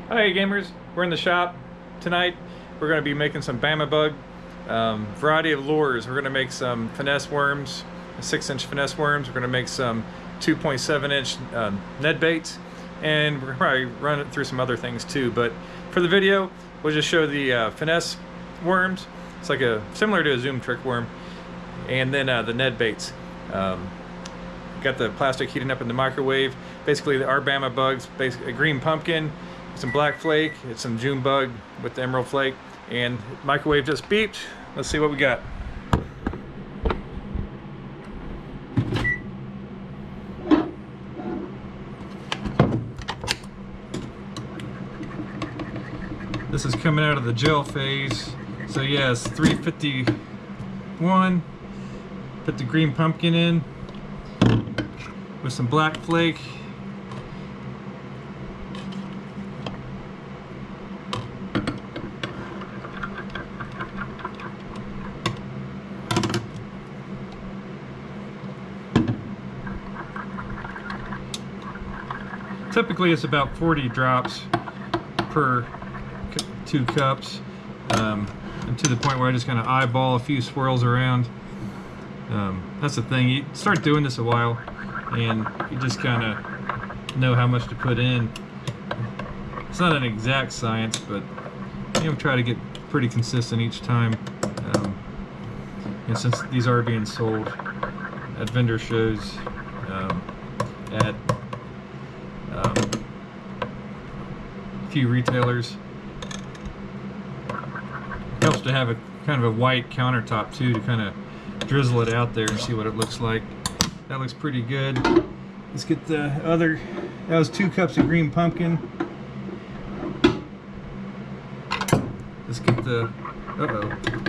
Hi gamers, we're in the shop tonight. We're going to be making some Bama bug variety of lures. We're going to make some finesse worms, 6-inch finesse worms. We're going to make some 2.7-inch Ned baits, and we're going to probably run it through some other things too. But for the video, we'll just show the finesse worms. It's like similar to a zoom trick worm, and then the Ned baits. Got the plastic heating up in the microwave. Basically, our Bama bugs, basically a green pumpkin, some black flake, it's some June bug with the emerald flake, and microwave just beeped. Let's see what we got. This is coming out of the gel phase. So yes, 351. Put the green pumpkin in with some black flake. Typically it's about 40 drops per 2 cups, and to the point where I just kind of eyeball a few swirls around. That's the thing, you start doing this a while and you just kind of know how much to put in. It's not an exact science, but try to get pretty consistent each time. And since these are being sold at vendor shows, at a few retailers, it helps to have a kind of a white countertop too, to kind of drizzle it out there and see what it looks like. That looks pretty good. Let's get the other. That was 2 cups of green pumpkin. Let's get the.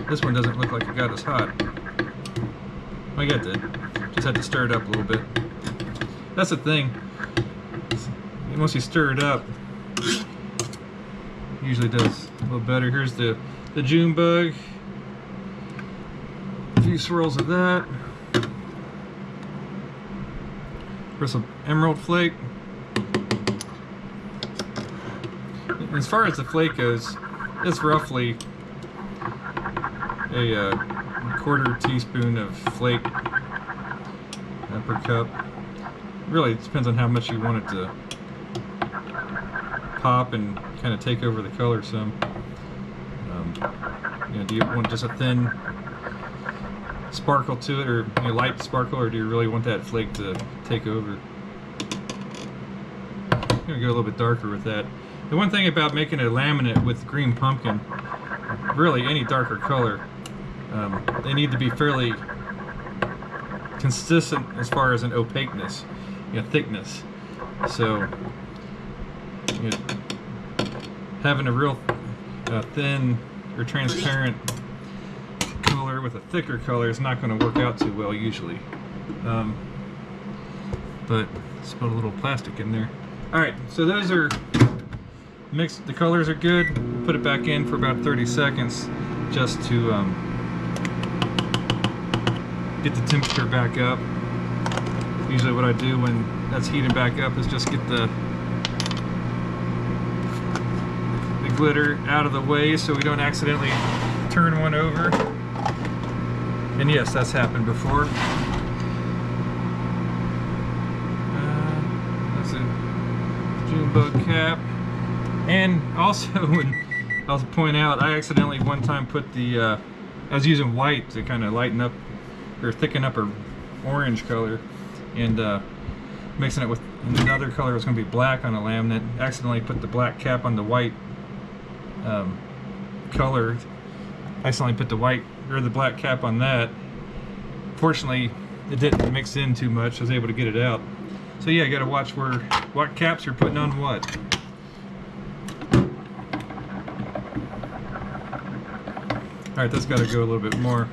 This one doesn't look like it got as hot. I got that. Just had to stir it up a little bit. That's the thing. Once you stir it up, it usually does a little better. Here's the June bug. A few swirls of that. For some emerald flake. As far as the flake goes, it's roughly a 1/4 teaspoon of flake per cup. Really, it depends on how much you want it to pop and kind of take over the color some. Do you want just a thin sparkle to it, or light sparkle, or do you really want that flake to take over? I'm gonna go a little bit darker with that. The one thing about making a laminate with green pumpkin, really any darker color, they need to be fairly consistent as far as an opaqueness, thickness. So having a real thin or transparent color with a thicker color is not going to work out too well usually. But let's put a little plastic in there. Alright, so those are mixed. The colors are good. Put it back in for about 30 seconds just to get the temperature back up. Usually what I do when that's heating back up is just get the glitter out of the way so we don't accidentally turn one over. And yes, that's happened before. That's a June bug cap. And also, I'll point out, I accidentally one time put the, I was using white to kind of lighten up or thicken up a orange color, and mixing it with another color was going to be black on a laminate. Accidentally put the black cap on the white color. I accidentally put the white or the black cap on that. Fortunately, it didn't mix in too much. I was able to get it out. So yeah, you got to watch what caps you're putting on what. Alright, that's got to go a little bit more.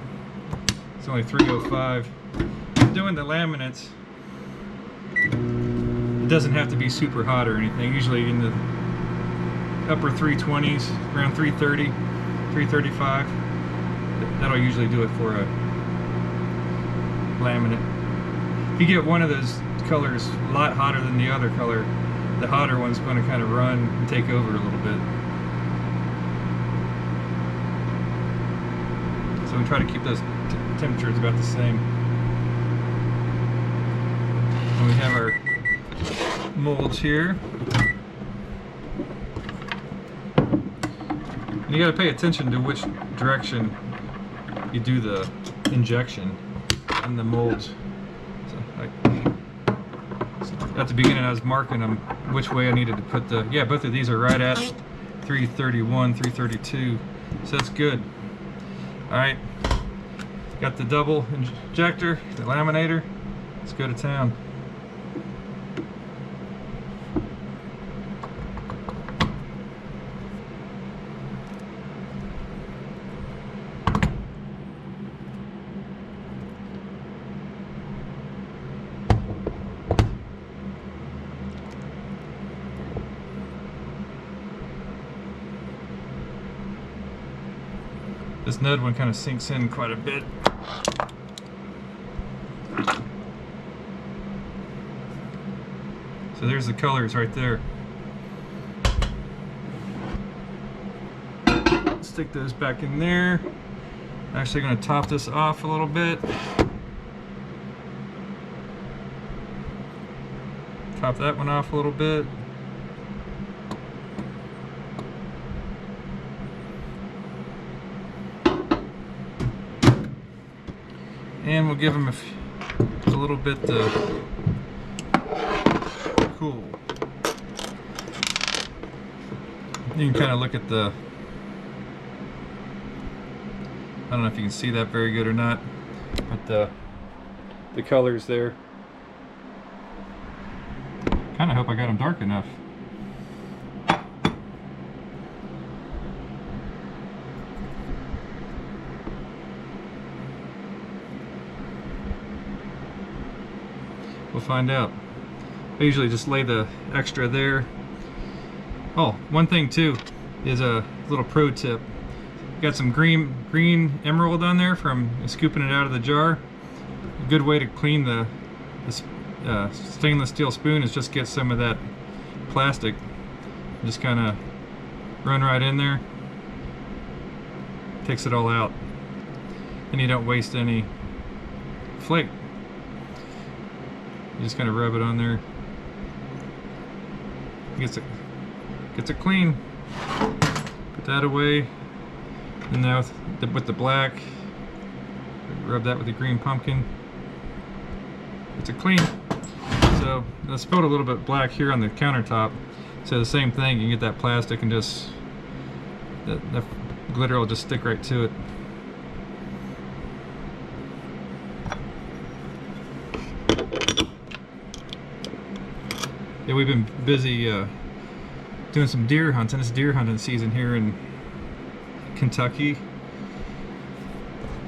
It's only 305. Doing the laminates, it doesn't have to be super hot or anything. Usually in the upper 320s, around 330, 335. That'll usually do it for a laminate. If you get one of those colors a lot hotter than the other color, the hotter one's going to kind of run and take over a little bit. So we try to keep those temperatures about the same. And we have our molds here. And you got to pay attention to which direction you do the injection in the molds. So at the beginning I was marking them which way I needed to put the, yeah, both of these are right at 331, 332, so that's good. Alright, got the double injector, the laminator, let's go to town. This nud one kind of sinks in quite a bit. So there's the colors right there. Stick those back in there. Actually going to top this off a little bit. Top that one off a little bit. And we'll give them a little bit cool. You can kind of look at the, I don't know if you can see that very good or not, but the colors there. Kind of hope I got them dark enough. We'll find out. I usually just lay the extra there. Oh, one thing too is a little pro tip. Got some green emerald on there from scooping it out of the jar. A good way to clean the stainless steel spoon is just get some of that plastic. Just kind of run right in there. Takes it all out. And you don't waste any flake. You just kind of rub it on there. Gets it clean. Put that away. And now with the black, rub that with the green pumpkin. Gets it clean. So I spilled a little bit black here on the countertop. So the same thing, you can get that plastic and just that glitter will just stick right to it. Yeah, we've been busy doing some deer hunting. It's deer hunting season here in Kentucky.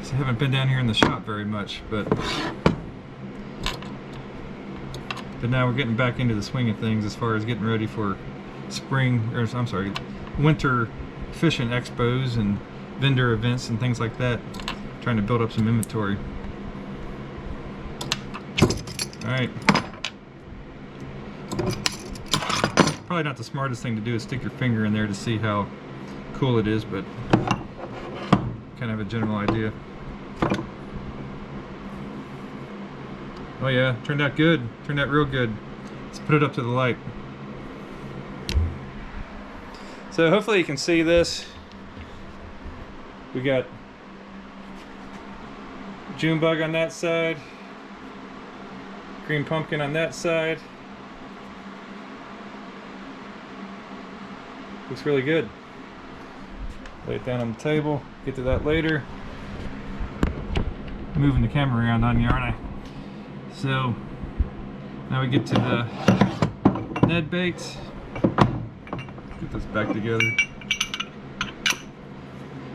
So I haven't been down here in the shop very much, but now we're getting back into the swing of things as far as getting ready for spring, or I'm sorry, winter fishing expos and vendor events and things like that. Trying to build up some inventory. All right. Probably not the smartest thing to do is stick your finger in there to see how cool it is, but kind of have a general idea. Oh yeah, turned out good. Turned out real good. Let's put it up to the light. So hopefully you can see this. We got June bug on that side, green pumpkin on that side. Looks really good. Lay it down on the table, get to that later. Moving the camera around on you, aren't I? So now we get to the Ned baits. Get this back together.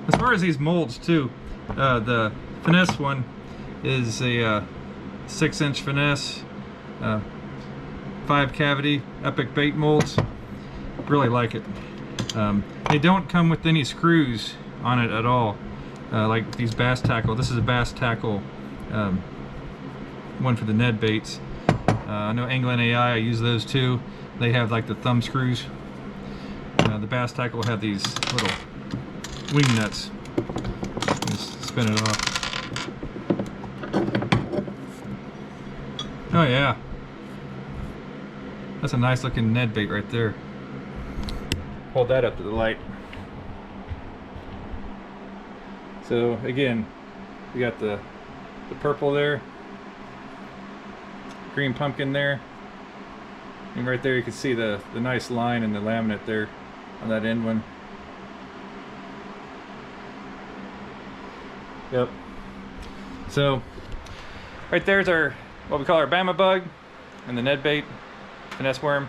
As far as these molds too, the Finesse one is a 6-inch Finesse, 5 cavity epic bait molds. Really like it. They don't come with any screws on it at all, like these bass tackle. This is a bass tackle one for the Ned baits. I know Angling AI, I use those too. They have like the thumb screws. The bass tackle will have these little wing nuts. Just spin it off. Oh yeah, that's a nice looking Ned bait right there. Hold that up to the light. So again, we got the purple there, green pumpkin there, and right there you can see the nice line and the laminate there on that end one. Yep. So right there's our what we call our Bama bug and the Ned bait finesse worm.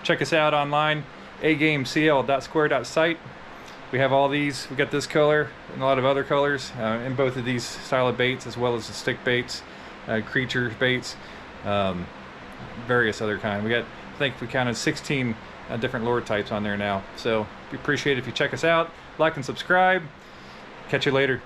Check us out online, agamecl.square.site. We have all these. We got this color and a lot of other colors in both of these style of baits, as well as the stick baits, creature baits, various other kind. We got, I think we counted 16 different lure types on there now. So we appreciate it if you check us out, like and subscribe. Catch you later.